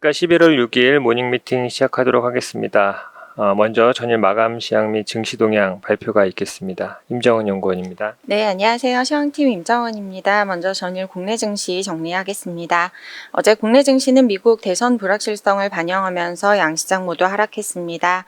11월 6일 모닝 미팅 시작하도록 하겠습니다. 먼저 전일 마감 시향 및 증시 동향 발표가 있겠습니다. 임정은 연구원입니다. 네, 안녕하세요. 시황팀 임정원입니다. 먼저 전일 국내 증시 정리하겠습니다. 어제 국내 증시는 미국 대선 불확실성을 반영하면서 양시장 모두 하락했습니다.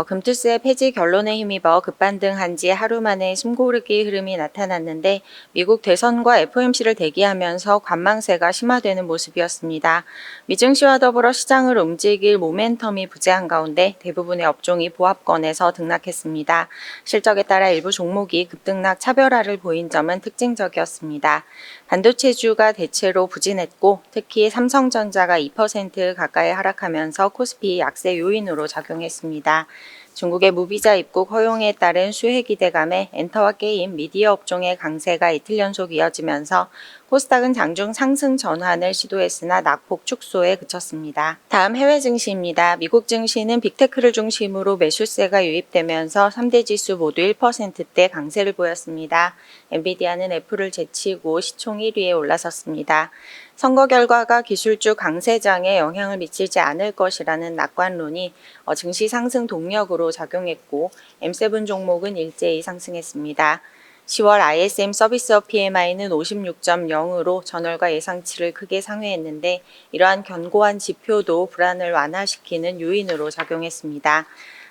금투스의 폐지 결론에 힘입어 급반등한 지 하루 만에 숨고르기 흐름이 나타났는데 미국 대선과 FOMC를 대기하면서 관망세가 심화되는 모습이었습니다. 미증시와 더불어 시장을 움직일 모멘텀이 부재한 가운데 대부분의 업종이 보합권에서 등락했습니다. 실적에 따라 일부 종목이 급등락 차별화를 보인 점은 특징적이었습니다. 반도체주가 대체로 부진했고 특히 삼성전자가 2% 가까이 하락하면서 코스피 약세 요인으로 작용했습니다. 중국의 무비자 입국 허용에 따른 수혜 기대감에 엔터와 게임, 미디어 업종의 강세가 이틀 연속 이어지면서 코스닥은 장중 상승 전환을 시도했으나 낙폭 축소에 그쳤습니다. 다음 해외 증시입니다. 미국 증시는 빅테크를 중심으로 매수세가 유입되면서 3대 지수 모두 1%대 강세를 보였습니다. 엔비디아는 애플을 제치고 시총 1위에 올라섰습니다. 선거 결과가 기술주 강세장에 영향을 미치지 않을 것이라는 낙관론이 증시 상승 동력으로 작용했고 M7 종목은 일제히 상승했습니다. 10월 ISM 서비스업 PMI는 56.0으로 전월과 예상치를 크게 상회했는데 이러한 견고한 지표도 불안을 완화시키는 요인으로 작용했습니다.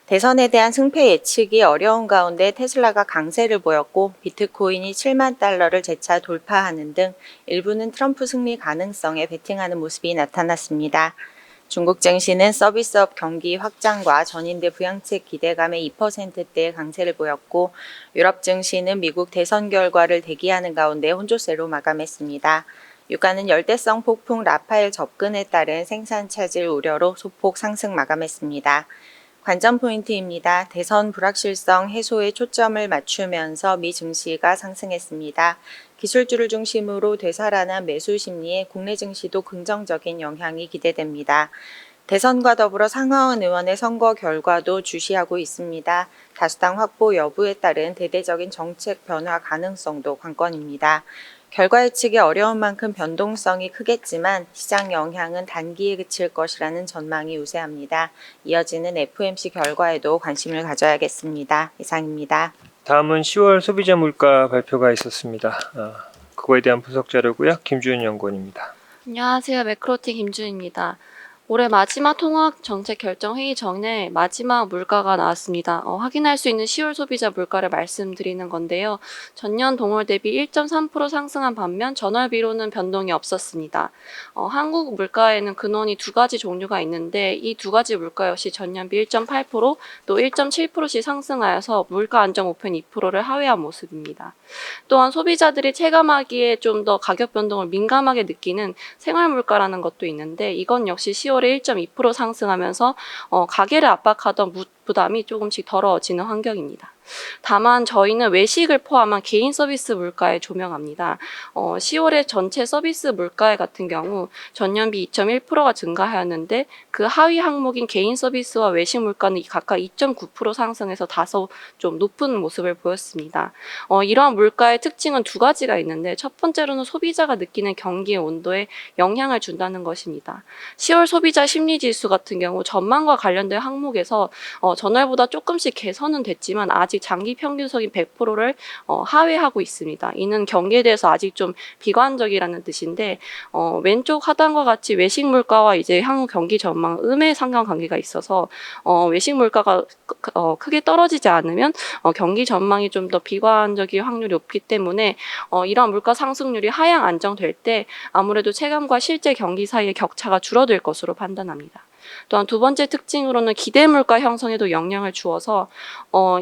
대선에 대한 승패 예측이 어려운 가운데 테슬라가 강세를 보였고 비트코인이 7만 달러를 재차 돌파하는 등 일부는 트럼프 승리 가능성에 베팅하는 모습이 나타났습니다. 중국 증시는 서비스업 경기 확장과 전인대 부양책 기대감에 2%대의 강세를 보였고 유럽 증시는 미국 대선 결과를 대기하는 가운데 혼조세로 마감했습니다. 유가는 열대성 폭풍 라파엘 접근에 따른 생산 차질 우려로 소폭 상승 마감했습니다. 관전 포인트입니다. 대선 불확실성 해소에 초점을 맞추면서 미 증시가 상승했습니다. 기술주를 중심으로 되살아난 매수 심리에 국내 증시도 긍정적인 영향이 기대됩니다. 대선과 더불어 상하원 의원의 선거 결과도 주시하고 있습니다. 다수당 확보 여부에 따른 대대적인 정책 변화 가능성도 관건입니다. 결과 예측이 어려운 만큼 변동성이 크겠지만 시장 영향은 단기에 그칠 것이라는 전망이 우세합니다. 이어지는 FOMC 결과에도 관심을 가져야겠습니다. 이상입니다. 다음은 10월 소비자 물가 발표가 있었습니다. 그거에 대한 분석 자료고요. 김주은 연구원입니다. 안녕하세요. 매크로티 김주입니다. 올해 마지막 통화정책결정회의 전에 마지막 물가가 나왔습니다. 확인할 수 있는 10월 소비자 물가를 말씀드리는 건데요. 전년 동월 대비 1.3% 상승한 반면 전월비로는 변동이 없었습니다. 한국 물가에는 근원이 두 가지 종류가 있는데 이 두 가지 물가 역시 전년비 1.8%, 또 1.7%씩 상승하여서 물가 안정 목표는 2%를 하회한 모습입니다. 또한 소비자들이 체감하기에 좀 더 가격 변동을 민감하게 느끼는 생활물가라는 것도 있는데 이건 역시 10월에 1.2% 상승하면서 가계를 압박하던 부담이 조금씩 덜어지는 환경입니다. 다만 저희는 외식을 포함한 개인 서비스 물가에 조명합니다. 10월에 전체 서비스 물가 같은 경우 전년비 2.1%가 증가하였는데 그 하위 항목인 개인 서비스와 외식 물가는 각각 2.9% 상승해서 다소 좀 높은 모습을 보였습니다. 이러한 물가의 특징은 두 가지가 있는데 첫 번째로는 소비자가 느끼는 경기의 온도에 영향을 준다는 것입니다. 10월 소비자 심리지수 같은 경우 전망과 관련된 항목에서 전월보다 조금씩 개선은 됐지만 아직 장기 평균적인 100%를 하회하고 있습니다. 이는 경기에 대해서 아직 좀 비관적이라는 뜻인데 왼쪽 하단과 같이 외식 물가와 이제 향후 경기 전망 음의 상관관계가 있어서 외식 물가가 크게 떨어지지 않으면 경기 전망이 좀 더 비관적일 확률이 높기 때문에 이러한 물가 상승률이 하향 안정될 때 아무래도 체감과 실제 경기 사이의 격차가 줄어들 것으로 판단합니다. 또한 두 번째 특징으로는 기대 물가 형성에도 영향을 주어서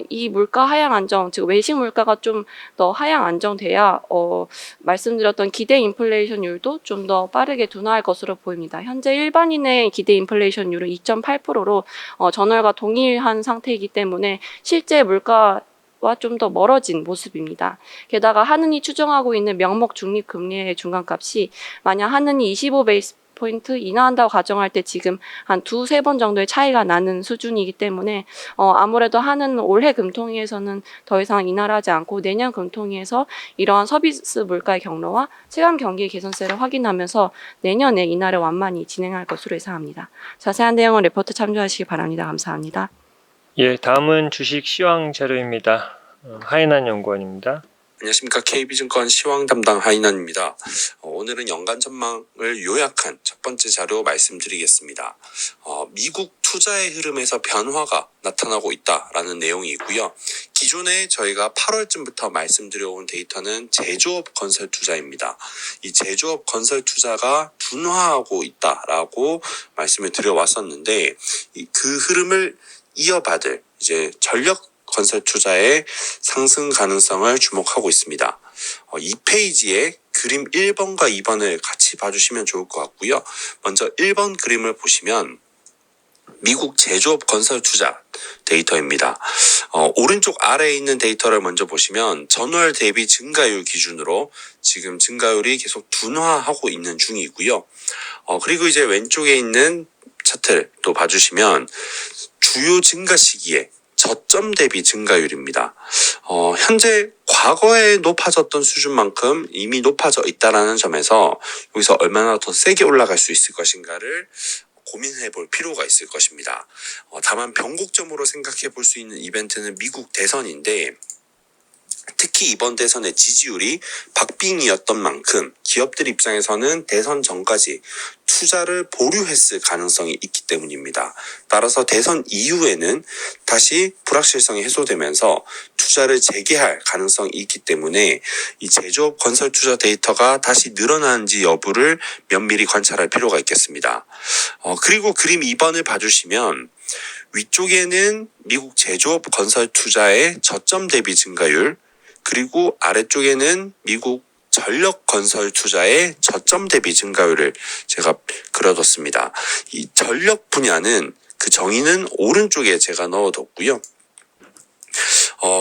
이 물가 하향 안정, 즉 외식 물가가 좀 더 하향 안정돼야 말씀드렸던 기대 인플레이션율도 좀 더 빠르게 둔화할 것으로 보입니다. 현재 일반인의 기대 인플레이션율은 2.8%로 전월과 동일한 상태이기 때문에 실제 물가 와 좀 더 멀어진 모습입니다. 게다가 한은이 추정하고 있는 명목 중립 금리의 중간값이 만약 한은이 25 포인트 인하한다고 가정할 때 지금 한 두세 번 정도의 차이가 나는 수준이기 때문에 아무래도 하는 올해 금통위에서는 더 이상 인하를 하지 않고 내년 금통위에서 이러한 서비스 물가의 경로와 체감 경기 개선세를 확인하면서 내년에 인하를 완만히 진행할 것으로 예상합니다. 자세한 내용은 레포트 참조하시기 바랍니다. 감사합니다. 예, 다음은 주식 시황 자료입니다. 하인한 연구원입니다. 안녕하십니까. KB증권 시황 담당 하인환입니다. 오늘은 연간 전망을 요약한 첫 번째 자료 말씀드리겠습니다. 미국 투자의 흐름에서 변화가 나타나고 있다라는 내용이고요. 기존에 저희가 8월쯤부터 말씀드려온 데이터는 제조업 건설 투자입니다. 이 제조업 건설 투자가 둔화하고 있다라고 말씀을 드려왔었는데 그 흐름을 이어받을 이제 전력 건설 투자의 상승 가능성을 주목하고 있습니다. 이 페이지에 그림 1번과 2번을 같이 봐주시면 좋을 것 같고요. 먼저 1번 그림을 보시면 미국 제조업 건설 투자 데이터입니다. 오른쪽 아래에 있는 데이터를 먼저 보시면 전월 대비 증가율 기준으로 지금 증가율이 계속 둔화하고 있는 중이고요. 그리고 이제 왼쪽에 있는 차트를 또 봐주시면 주요 증가 시기에 저점 대비 증가율입니다. 현재 과거에 높아졌던 수준만큼 이미 높아져 있다라는 점에서 여기서 얼마나 더 세게 올라갈 수 있을 것인가를 고민해 볼 필요가 있을 것입니다. 다만 변곡점으로 생각해 볼 수 있는 이벤트는 미국 대선인데 특히 이번 대선의 지지율이 박빙이었던 만큼 기업들 입장에서는 대선 전까지 투자를 보류했을 가능성이 있기 때문입니다. 따라서 대선 이후에는 다시 불확실성이 해소되면서 투자를 재개할 가능성이 있기 때문에 이 제조업 건설 투자 데이터가 다시 늘어나는지 여부를 면밀히 관찰할 필요가 있겠습니다. 그리고 그림 2번을 봐주시면 위쪽에는 미국 제조업 건설 투자의 저점 대비 증가율, 그리고 아래쪽에는 미국 전력 건설 투자의 저점 대비 증가율을 제가 그려뒀습니다. 이 전력 분야는 그 정의는 오른쪽에 제가 넣어뒀고요.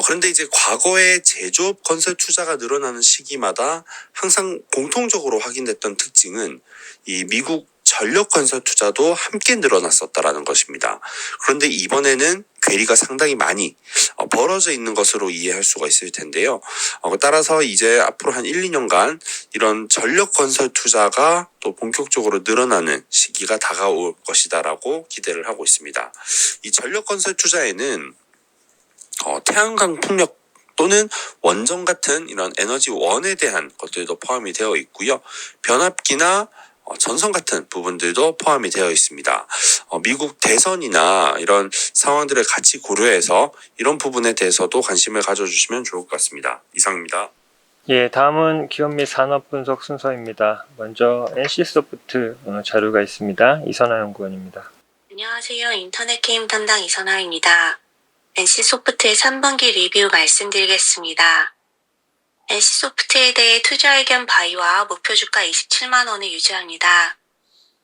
그런데 이제 과거에 제조업 건설 투자가 늘어나는 시기마다 항상 공통적으로 확인됐던 특징은 이 미국 전력 건설 투자도 함께 늘어났었다라는 것입니다. 그런데 이번에는 괴리가 상당히 많이 벌어져 있는 것으로 이해할 수가 있을 텐데요. 따라서 이제 앞으로 한 1, 2년간 이런 전력 건설 투자가 또 본격적으로 늘어나는 시기가 다가올 것이다라고 기대를 하고 있습니다. 이 전력 건설 투자에는 태양광 풍력 또는 원전 같은 이런 에너지원에 대한 것들도 포함이 되어 있고요. 변압기나 전선 같은 부분들도 포함이 되어 있습니다. 미국 대선이나 이런 상황들을 같이 고려해서 이런 부분에 대해서도 관심을 가져주시면 좋을 것 같습니다. 이상입니다. 예, 다음은 기업 및 산업 분석 순서입니다. 먼저 NC소프트 자료가 있습니다. 이선하 연구원입니다. 안녕하세요. 인터넷 게임 담당 이선하입니다. NC소프트의 3분기 리뷰 말씀드리겠습니다. NC소프트에 대해 투자 의견 바이와 목표 주가 27만 원을 유지합니다.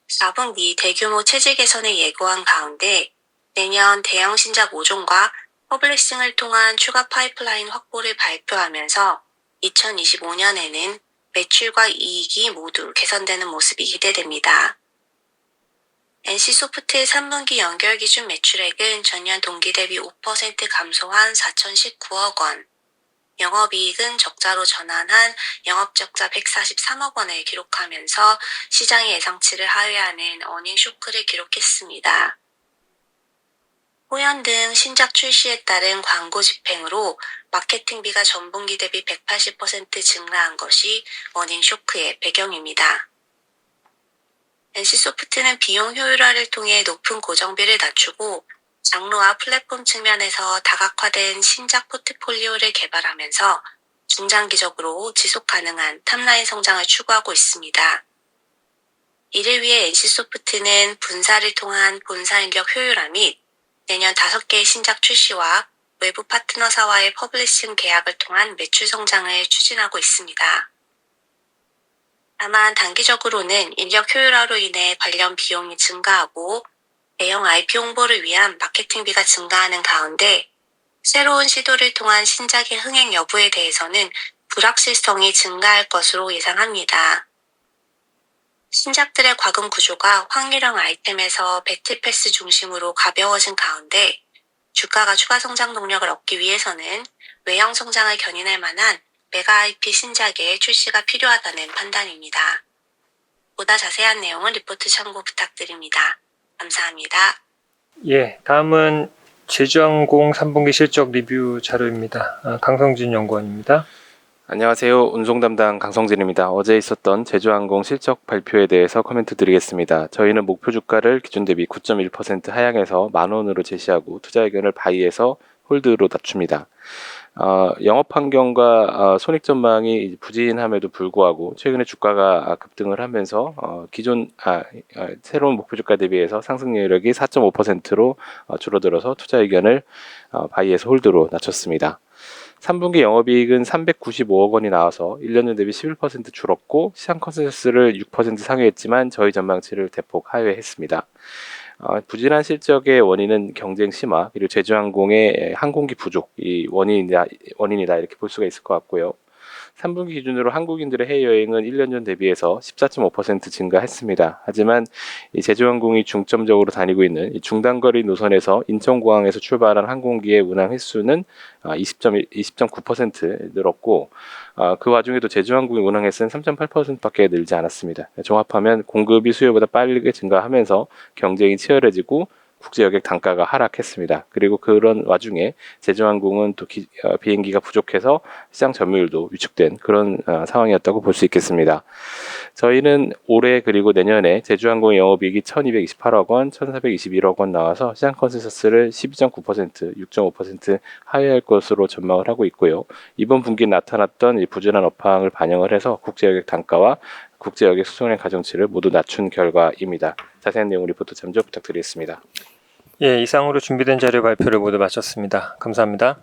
4분기 대규모 체질 개선을 예고한 가운데 내년 대형 신작 5종과 퍼블리싱을 통한 추가 파이프라인 확보를 발표하면서 2025년에는 매출과 이익이 모두 개선되는 모습이 기대됩니다. NC소프트의 3분기 연결 기준 매출액은 전년 동기 대비 5% 감소한 4,019억 원, 영업이익은 적자로 전환한 영업적자 143억 원을 기록하면서 시장의 예상치를 하회하는 어닝 쇼크를 기록했습니다. 호연 등 신작 출시에 따른 광고 집행으로 마케팅비가 전분기 대비 180% 증가한 것이 어닝 쇼크의 배경입니다. NC소프트는 비용 효율화를 통해 높은 고정비를 낮추고 장르와 플랫폼 측면에서 다각화된 신작 포트폴리오를 개발하면서 중장기적으로 지속 가능한 탑라인 성장을 추구하고 있습니다. 이를 위해 NC소프트는 분사를 통한 본사 인력 효율화 및 내년 5개의 신작 출시와 외부 파트너사와의 퍼블리싱 계약을 통한 매출 성장을 추진하고 있습니다. 다만 단기적으로는 인력 효율화로 인해 관련 비용이 증가하고 대형 IP 홍보를 위한 마케팅비가 증가하는 가운데 새로운 시도를 통한 신작의 흥행 여부에 대해서는 불확실성이 증가할 것으로 예상합니다. 신작들의 과금 구조가 확률형 아이템에서 배틀패스 중심으로 가벼워진 가운데 주가가 추가 성장 동력을 얻기 위해서는 외형 성장을 견인할 만한 메가 IP 신작의 출시가 필요하다는 판단입니다. 보다 자세한 내용은 리포트 참고 부탁드립니다. 감사합니다. 예, 다음은 제주항공 3분기 실적 리뷰 자료입니다. 강성진 연구원입니다. 안녕하세요. 운송 담당 강성진입니다. 어제 있었던 제주항공 실적 발표에 대해서 코멘트 드리겠습니다. 저희는 목표 주가를 기준 대비 9.1% 하향해서 10,000원으로 제시하고 투자 의견을 바이에서 홀드로 낮춥니다. 영업 환경과 손익 전망이 부진함에도 불구하고 최근에 주가가 급등을 하면서 새로운 목표 주가 대비해서 상승 여력이 4.5%로 줄어들어서 투자 의견을 바이에서 홀드로 낮췄습니다. 3분기 영업이익은 395억 원이 나와서 1년 전 대비 11% 줄었고 시장 컨센서스를 6% 상회했지만 저희 전망치를 대폭 하회했습니다. 부진한 실적의 원인은 경쟁 심화 그리고 제주항공의 항공기 부족이 원인이다 이렇게 볼 수가 있을 것 같고요. 3분기 기준으로 한국인들의 해외여행은 1년 전 대비해서 14.5% 증가했습니다. 하지만 이 제주항공이 중점적으로 다니고 있는 이 중단거리 노선에서 인천공항에서 출발한 항공기의 운항 횟수는 20.9% 늘었고 그 와중에도 제주항공의 운항 횟수는 3.8%밖에 늘지 않았습니다. 종합하면 공급이 수요보다 빠르게 증가하면서 경쟁이 치열해지고 국제여객 단가가 하락했습니다. 그리고 그런 와중에 제주항공은 또 비행기가 부족해서 시장 점유율도 위축된 그런 상황이었다고 볼 수 있겠습니다. 저희는 올해 그리고 내년에 제주항공의 영업이익이 1,228억 원, 1,421억 원 나와서 시장 컨센서스를 12.9%, 6.5% 하회할 것으로 전망을 하고 있고요. 이번 분기에 나타났던 이 부진한 업황을 반영을 해서 국제여객 단가와 국제여객 수송행 가정치를 모두 낮춘 결과입니다. 자세한 내용 리포트 참조 부탁드리겠습니다. 예, 이상으로 준비된 자료 발표를 모두 마쳤습니다. 감사합니다.